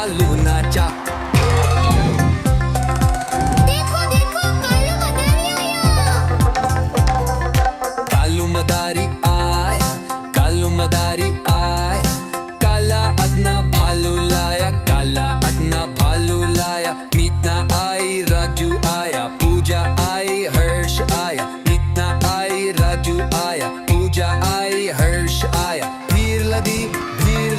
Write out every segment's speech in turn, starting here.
भालू नाचा। देखो देखो कालू मदारी आया। कालू मदारी आया, काला अदना भालू लाया, काला अदना भालू लाया। मीतना आई, राजू आया, पूजा आई, हर्ष आया। मीतना आई, राजू आया, पूजा आई, हर्ष आया। भीड़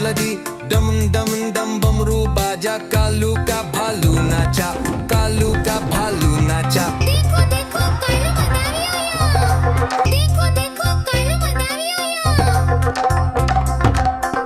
लगी दम दम दम बमरू बाजा, कालू का भालू नाचा, कालू का भालू नाचा। देखो देखो कालू मदारी आया। देखो देखो कालू मदारी आया।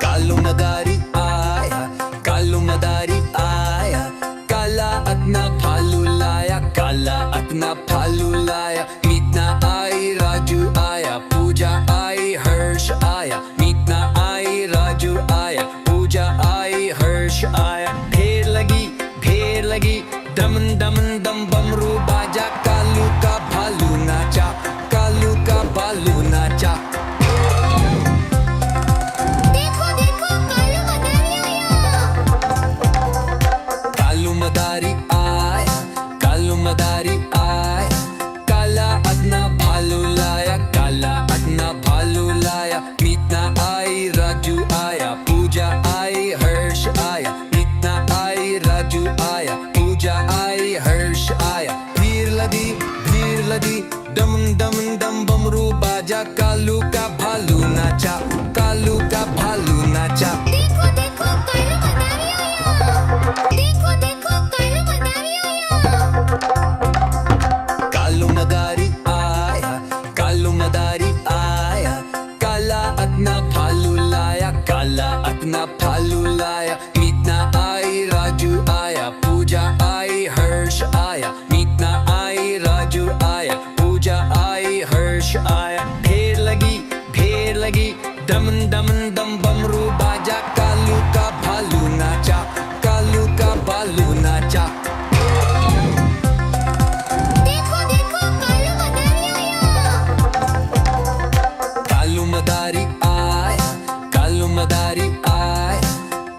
कालू मदारी आया, कालू मदारी आया, काला अदना भालू लाया, काला अदना भालू लाया। मीतना आई, राजू आया, पूजा आई, हर्ष आया। मीतना आई, राजू आया, पूजा आई, हर्ष आया। ढेर लगी दम दम दम बमरू बाजा, कालू का भालू नाचा, कालू का भालू नाचा। देखो देखो कालू मदारी आया। कालू मदारी आया, कालू मदारी आया, काला अदना भालू लाया, काला अदना भालू लाया। मीतना आई, राजू आया, पूजा आई, हर्ष आया। मीतना आई, राजू आया, पूजा आई, हर्ष आया। भीड़ लगी दम दम दम बमरू बाजा, कालू का भालू नाचा, कालू का भालू नाचा। देखो देखो कालू मदारी आया। देखो देखो कालू मदारी आया। कालू मदारी आया, कालू मदारी आया, काला अदना भालू लाया, काला अदना भालू लाया। मीतना आई, राजू आया, पूजा आई, हर्ष आया। मीतना आई, राजू आया, पूजा आई, हर्ष आया। ढेर लगी दम दम दम बमरू बाजा, कालू का भालू नाचा, कालू का भालू नाचा। देखो देखो कालू मदारी आया। कालू मदारी आया, कालू मदारी आया,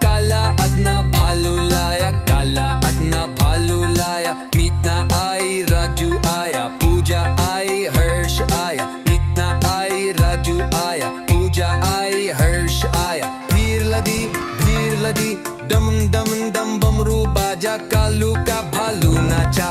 काला अदना भालू लाया, काला अदना भालू लाया। मीतना आई, राजू आया, पूजा आई, हर्ष आया। मीतना आई, राजू आया, पूजा आई, हर्ष आया। भीड़ लगी दम दम दम बमरू बाजा, कालू का भालू नाचा।